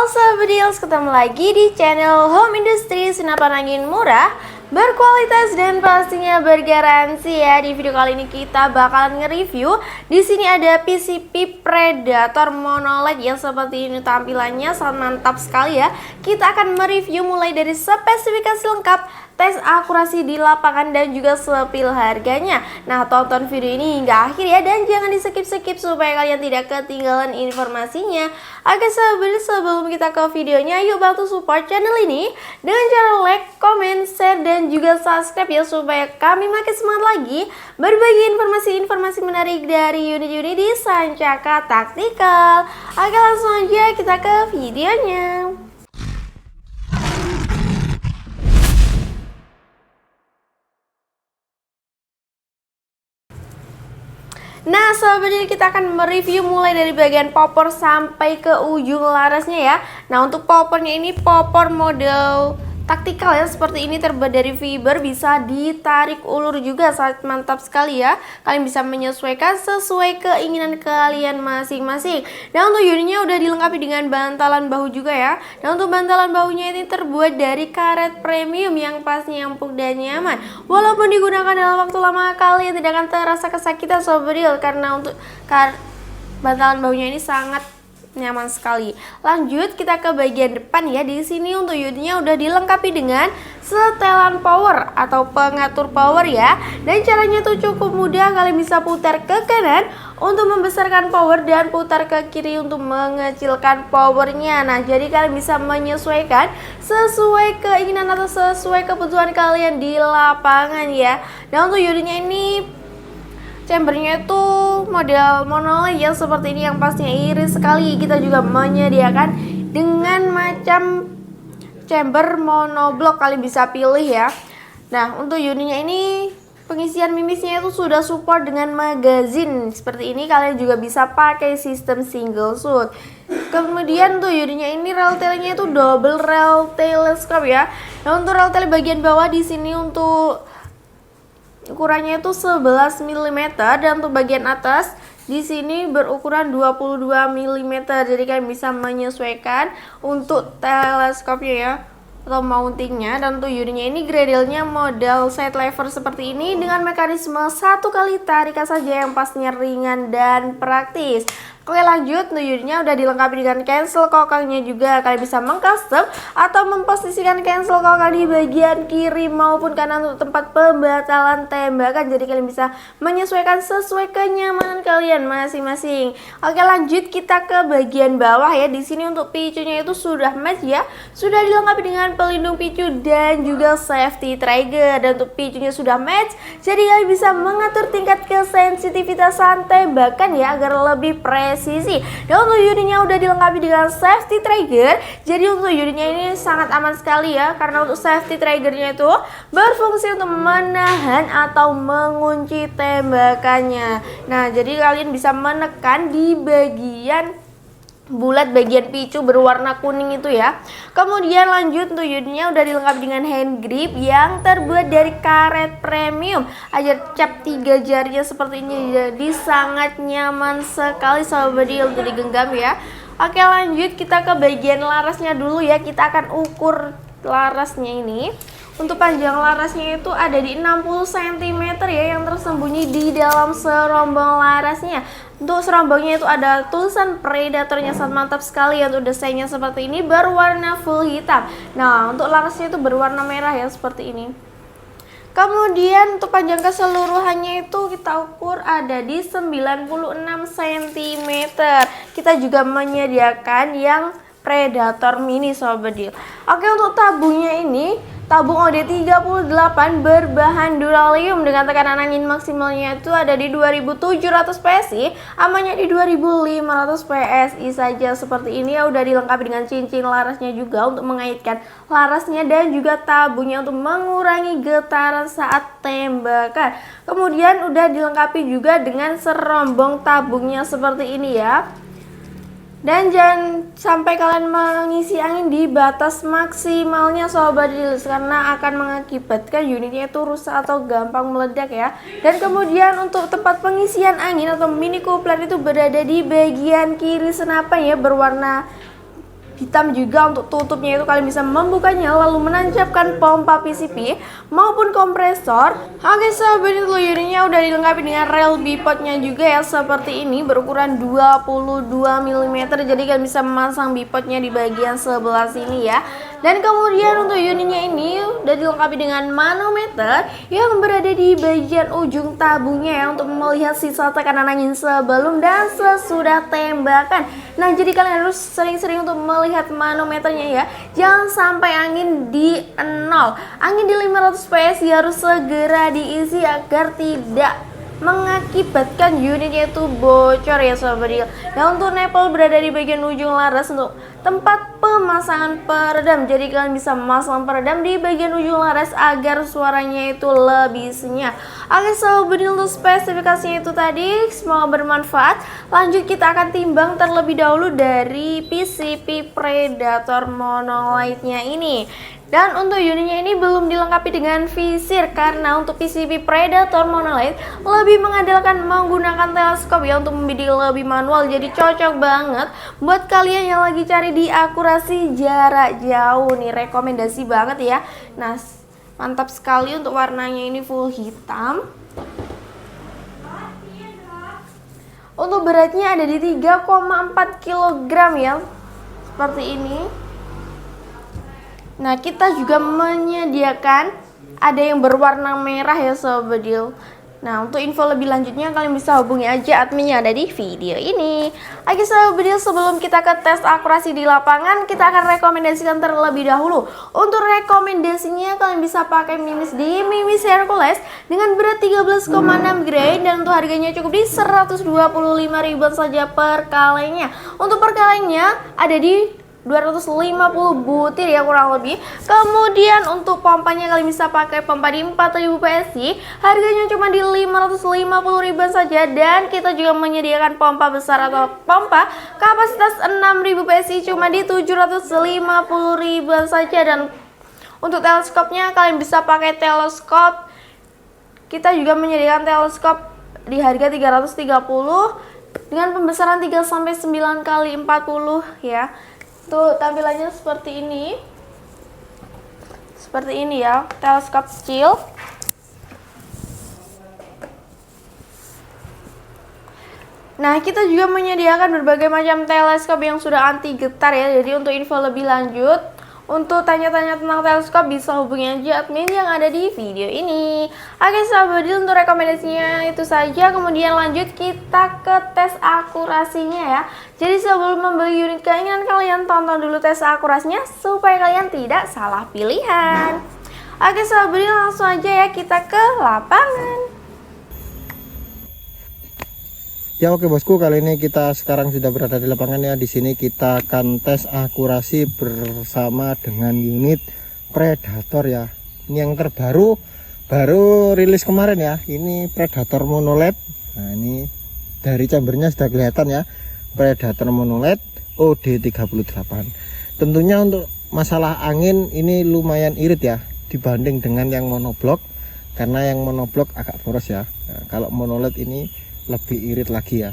Sahabat Deals, ketemu lagi di channel Home Industry, senapan angin murah, berkualitas dan pastinya bergaransi ya. Di video kali ini kita bakalan nge-review. Di sini ada PCP Predator monoled yang seperti ini tampilannya, sangat mantap sekali ya. Kita akan mereview mulai dari spesifikasi lengkap, tes akurasi di lapangan, dan juga sepil harganya. Nah, tonton video ini hingga akhir ya, dan jangan di skip-skip supaya kalian tidak ketinggalan informasinya. Oke sahabat, sebelum kita ke videonya, yuk bantu support channel ini dengan cara like, comment, share, dan juga subscribe ya, supaya kami makin semangat lagi berbagi informasi-informasi menarik dari unit-unit di Sancaka Tactical. Oke, langsung aja kita ke videonya. Nah sahabat, jadi kita akan mereview mulai dari bagian popor sampai ke ujung larasnya ya. Nah, untuk popornya ini popor model taktikal ya, seperti ini, terbuat dari fiber, bisa ditarik ulur juga, sangat mantap sekali ya. Kalian bisa menyesuaikan sesuai keinginan kalian masing-masing. Dan untuk unitnya udah dilengkapi dengan bantalan bahu juga ya. Dan untuk bantalan bahunya ini terbuat dari karet premium yang pastinya empuk dan nyaman. Walaupun digunakan dalam waktu lama, kalian tidak akan terasa kesakitan sobat deal, karena untuk bantalan bahunya ini sangat nyaman sekali. Lanjut kita ke bagian depan ya. Di sini untuk unitnya udah dilengkapi dengan setelan power atau pengatur power ya. Dan caranya tuh cukup mudah, kalian bisa putar ke kanan untuk membesarkan power dan putar ke kiri untuk mengecilkan powernya. Nah, jadi kalian bisa menyesuaikan sesuai keinginan atau sesuai kebutuhan kalian di lapangan ya. Dan untuk unitnya ini chambernya itu model monoled yang seperti ini, yang pastinya iris sekali. Kita juga menyediakan dengan macam chamber monoblock, kalian bisa pilih ya. Nah, untuk unitnya ini pengisian mimisnya itu sudah support dengan magazine seperti ini. Kalian juga bisa pakai sistem single shoot. Kemudian untuk unitnya ini rel tailnya itu double rel telescope ya. Nah, untuk rel tail bagian bawah di sini untuk ukurannya itu 11 mm, dan untuk bagian atas di sini berukuran 22 mm. Jadi kalian bisa menyesuaikan untuk teleskopnya ya, atau mountingnya. Dan untuk unitnya ini gradelnya model side lever seperti ini dengan mekanisme satu kali tarikan saja yang pastinya ringan dan praktis. Oke, lanjut, untuk unitnya udah dilengkapi dengan cancel kokangnya juga. Kalian bisa mengcustom atau memposisikan cancel kokang di bagian kiri maupun kanan untuk tempat pembatalan tembakan. Jadi kalian bisa menyesuaikan sesuai kenyamanan kalian masing-masing. Oke, lanjut kita ke bagian bawah ya. Di sini untuk picunya itu sudah match ya. Sudah dilengkapi dengan pelindung picu dan juga safety trigger. Dan untuk picunya sudah match, jadi kalian bisa mengatur tingkat kesensitivitasan tembakan ya, agar lebih presisi. Dan untuk unitnya udah dilengkapi dengan safety trigger. Jadi untuk unitnya ini sangat aman sekali ya, karena untuk safety triggernya itu berfungsi untuk menahan atau mengunci tembakannya. Nah, jadi kalian bisa menekan di bagian bulat bagian picu berwarna kuning itu ya. Kemudian lanjut, untuk unitnya udah dilengkapi dengan hand grip yang terbuat dari karet premium agar cap 3 jarinya seperti ini, jadi sangat nyaman sekali sahabat deal untuk digenggam ya. Oke, lanjut kita ke bagian larasnya dulu ya. Kita akan ukur larasnya ini. Untuk panjang larasnya itu ada di 60 cm ya, yang tersembunyi di dalam serombong larasnya. Untuk serombongnya itu ada tulisan Predatornya, sangat mantap sekali ya. Untuk desainnya seperti ini berwarna full hitam. Nah, untuk larasnya itu berwarna merah ya, seperti ini. Kemudian untuk panjang keseluruhannya itu kita ukur ada di 96 cm. Kita juga menyediakan yang Predator mini sobat deal. Oke, untuk tabungnya ini tabung OD38 berbahan duralium dengan tekanan angin maksimalnya itu ada di 2700 PSI, amannya di 2500 PSI saja seperti ini ya. Udah dilengkapi dengan cincin larasnya juga untuk mengaitkan larasnya dan juga tabungnya untuk mengurangi getaran saat tembakan. Kemudian udah dilengkapi juga dengan serombong tabungnya seperti ini ya. Dan jangan sampai kalian mengisi angin di batas maksimalnya sobat deals, karena akan mengakibatkan unitnya itu rusak atau gampang meledak ya. Dan kemudian untuk tempat pengisian angin atau mini coupler itu berada di bagian kiri senapan ya, berwarna hitam juga. Untuk tutupnya itu kalian bisa membukanya lalu menancapkan pompa PCP maupun kompresor. Oke sahabat, ini unitnya udah dilengkapi dengan rel bipodnya juga ya, seperti ini berukuran 22 mm. Jadi kalian bisa memasang bipodnya di bagian sebelah sini ya. Dan kemudian untuk unitnya ini udah dilengkapi dengan manometer yang berada di bagian ujung tabungnya ya, untuk melihat sisa tekanan angin sebelum dan sesudah tembakan. Nah, jadi kalian harus sering-sering untuk melihat manometernya ya. Jangan sampai angin di 0. Angin di 500 PSI harus segera diisi agar tidak mengakibatkan unitnya itu bocor ya sahabat. Nah, untuk nepal berada di bagian ujung laras untuk tempat pemasangan peredam. Jadi kalian bisa memasang peredam di bagian ujung laras agar suaranya itu lebih senyap. Oke sahabat, untuk spesifikasinya itu tadi, semoga bermanfaat. Lanjut kita akan timbang terlebih dahulu dari PCP Predator monolight-nya ini. Dan untuk unitnya ini belum dilengkapi dengan visir, karena untuk PCP Predator monolight lebih mengandalkan menggunakan teleskop ya, untuk membidik lebih manual. Jadi cocok banget buat kalian yang lagi cari di akurasi jarak jauh nih, rekomendasi banget ya. Nah, mantap sekali untuk warnanya, ini full hitam. Untuk beratnya ada di 3,4 kg ya, seperti ini. Nah, kita juga menyediakan ada yang berwarna merah ya sobat deal. Nah, untuk info lebih lanjutnya kalian bisa hubungi aja adminnya ada di video ini. Oke sobat deal, sebelum kita ke tes akurasi di lapangan, kita akan rekomendasikan terlebih dahulu. Untuk rekomendasinya kalian bisa pakai mimis di Mimis Hercules dengan berat 13,6 gram, dan untuk harganya cukup di 125.000 saja per kalengnya. Untuk per kalengnya ada di 250 butir ya kurang lebih. Kemudian untuk pompanya kalian bisa pakai pompa di 4000 PSI, harganya cuma di 550.000 saja. Dan kita juga menyediakan pompa besar atau pompa kapasitas 6000 PSI cuma di 750.000 saja. Dan untuk teleskopnya kalian bisa pakai teleskop, kita juga menyediakan teleskop di harga 330 dengan pembesaran 3-9 kali 40 ya. Tuh tampilannya seperti ini. Seperti ini ya, teleskop kecil. Nah, kita juga menyediakan berbagai macam teleskop yang sudah anti getar ya. Jadi untuk info lebih lanjut, untuk tanya-tanya tentang teleskop bisa hubungi aja admin yang ada di video ini. Oke sahabat, untuk rekomendasinya itu saja. Kemudian lanjut kita ke tes akurasinya ya. Jadi sebelum membeli unit keinginan kalian, tonton dulu tes akurasinya supaya kalian tidak salah pilihan. Oke sahabat, langsung aja ya kita ke lapangan. Ya oke bosku, kali ini kita sekarang sudah berada di lapangan ya. Di sini kita akan tes akurasi bersama dengan unit Predator ya. Ini yang terbaru, baru rilis kemarin ya. Ini Predator monolight. Nah, ini dari chambernya sudah kelihatan ya. Predator monolight OD38. Tentunya untuk masalah angin ini lumayan irit ya dibanding dengan yang monoblok, karena yang monoblok agak boros ya. Nah, kalau monolight ini lebih irit lagi ya.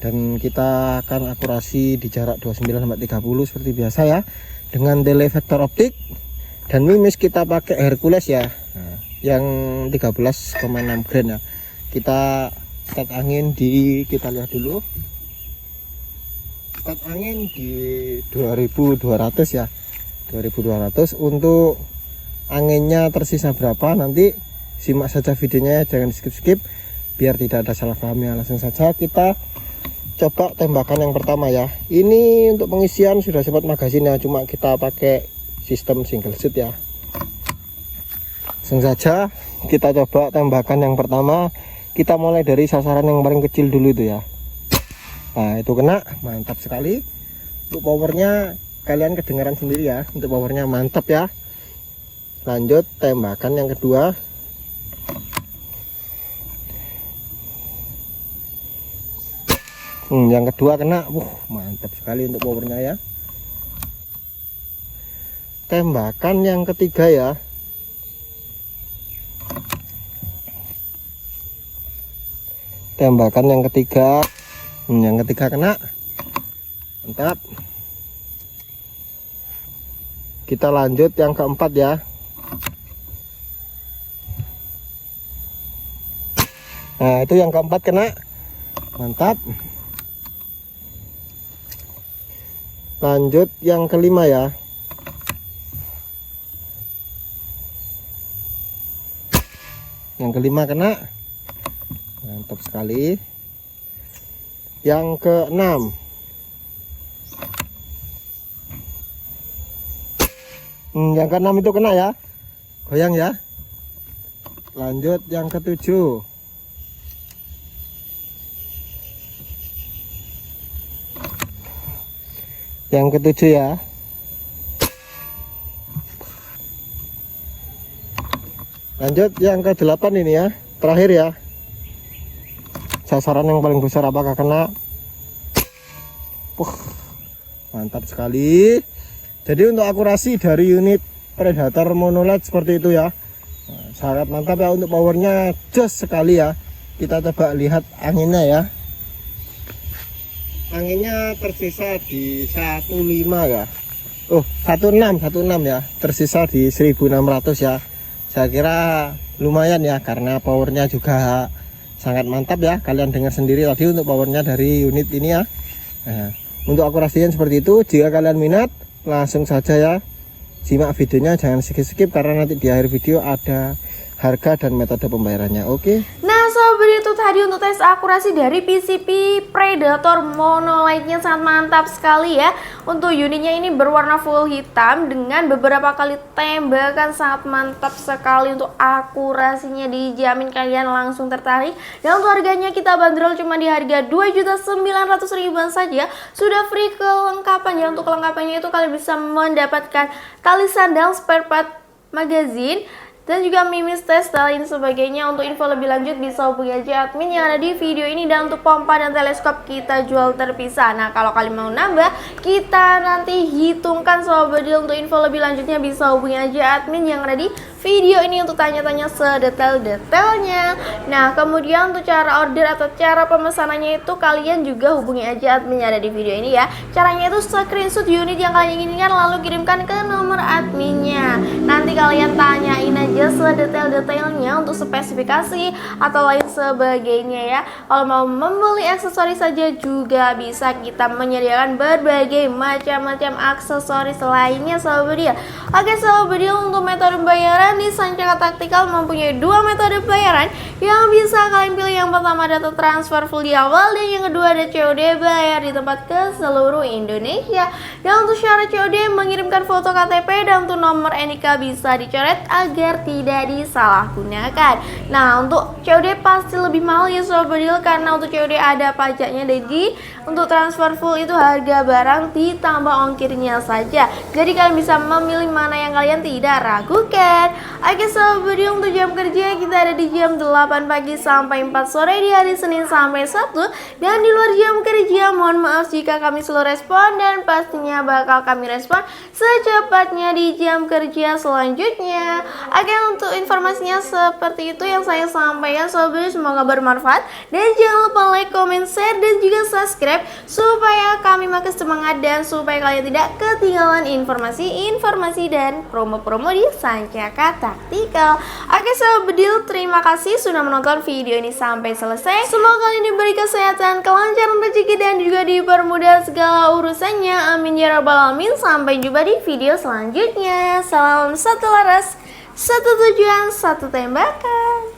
Dan kita akan akurasi di jarak 29-30 seperti biasa ya, dengan delay vektor optik. Dan mimis kita pakai Hercules ya, yang 13,6 gram ya. Kita start angin di, kita lihat dulu, start angin di 2200 ya, 2200. Untuk anginnya tersisa berapa nanti simak saja videonya, jangan skip-skip biar tidak ada salah paham ya. Langsung saja kita coba tembakan yang pertama ya. Ini untuk pengisian sudah sempat magazin ya, cuma kita pakai sistem single shoot ya. Langsung saja kita coba tembakan yang pertama. Kita mulai dari sasaran yang paling kecil dulu itu ya. Nah itu kena, mantap sekali. Untuk powernya kalian kedengaran sendiri ya, untuk powernya mantap ya. Lanjut tembakan yang kedua. Yang kedua kena, mantap sekali untuk powernya ya. Tembakan yang ketiga ya. Tembakan yang ketiga, kena, mantap. Kita lanjut yang keempat ya. Nah itu yang keempat kena, mantap. Lanjut yang kelima ya. Yang kelima kena, mantap sekali. Yang keenam, yang keenam itu kena ya, goyang ya. Lanjut yang ketujuh. Yang ketujuh ya. Lanjut yang ke-8 ini ya, terakhir ya. Sasaran yang paling besar apakah kena? Mantap sekali. Jadi untuk akurasi dari unit Predator monoled seperti itu ya. Nah, sangat mantap ya, untuk powernya jos sekali ya. Kita coba lihat anginnya ya. Anginnya tersisa di 15 ya. 16 ya. Tersisa di 1600 ya. Saya kira lumayan ya, karena powernya juga sangat mantap ya. Kalian dengar sendiri tadi untuk powernya dari unit ini ya. Nah, untuk akurasinya seperti itu. Jika kalian minat, langsung saja ya simak videonya, jangan skip karena nanti di akhir video ada harga dan metode pembayarannya. Oke. Nah sobat, itu tadi untuk tes akurasi dari PCP Predator monolite-nya, sangat mantap sekali ya. Untuk unitnya ini berwarna full hitam dengan beberapa kali tembakan, sangat mantap sekali. Untuk akurasinya dijamin kalian langsung tertarik. Dan untuk harganya kita bandrol cuma di harga 2.900.000-an saja. Sudah free kelengkapan ya. Untuk kelengkapannya itu kalian bisa mendapatkan tali sandal, spare part magazine, dan juga mimis tes dan lain sebagainya. Untuk info lebih lanjut bisa hubungi aja admin yang ada di video ini. Dan untuk pompa dan teleskop kita jual terpisah. Nah kalau kalian mau nambah, kita nanti hitungkan sobat. Untuk info lebih lanjutnya bisa hubungi aja admin yang ada di video ini untuk tanya-tanya sedetail-detailnya. Nah kemudian untuk cara order atau cara pemesanannya itu kalian juga hubungi aja admin yang ada di video ini ya. Caranya itu screenshot unit yang kalian inginkan lalu kirimkan ke nomor adminnya. Nanti kalian tanyain aja sedetail-detailnya untuk spesifikasi atau lain sebagainya ya. Kalau mau membeli aksesoris saja juga bisa, kita menyediakan berbagai macam-macam aksesoris lainnya sobat dia. Oke sobat dia, untuk metode pembayaran di Sancaka Tactical mempunyai dua metode pembayaran yang bisa kalian pilih. Yang pertama data transfer full di awal, dan yang kedua ada COD bayar di tempat ke seluruh Indonesia. Dan untuk syarat COD mengirimkan foto KTP, dan untuk nomor NIK bisa dicoret agar tidak disalahgunakan. Nah untuk COD pasti lebih mahal ya sobat deal, karena untuk COD ada pajaknya. Jadi untuk transfer full itu harga barang ditambah ongkirnya saja. Jadi kalian bisa memilih mana yang kalian tidak ragukan. Oke sobat deal, untuk jam kerja kita ada di jam 8 pagi sampai 4 sore di hari Senin sampai Sabtu. Dan di luar jam kerja mohon maaf jika kami slow respon, dan pastinya bakal kami respon secepatnya di jam kerja selanjutnya. Oke, untuk informasinya seperti itu yang saya sampaikan sobat, semoga bermanfaat. Dan jangan lupa like, comment, share, dan juga subscribe supaya kami makin semangat dan supaya kalian tidak ketinggalan informasi dan promo-promo di Sancaka Tactical. Oke sobat deal, terima kasih sudah menonton video ini sampai selesai. Semoga kalian diberi kesehatan, kelancaran rezeki, dan juga dipermudah segala urusannya. Amin ya rabbal alamin. Sampai jumpa di video selanjutnya. Salam satu laras, satu tujuan, satu tembakan.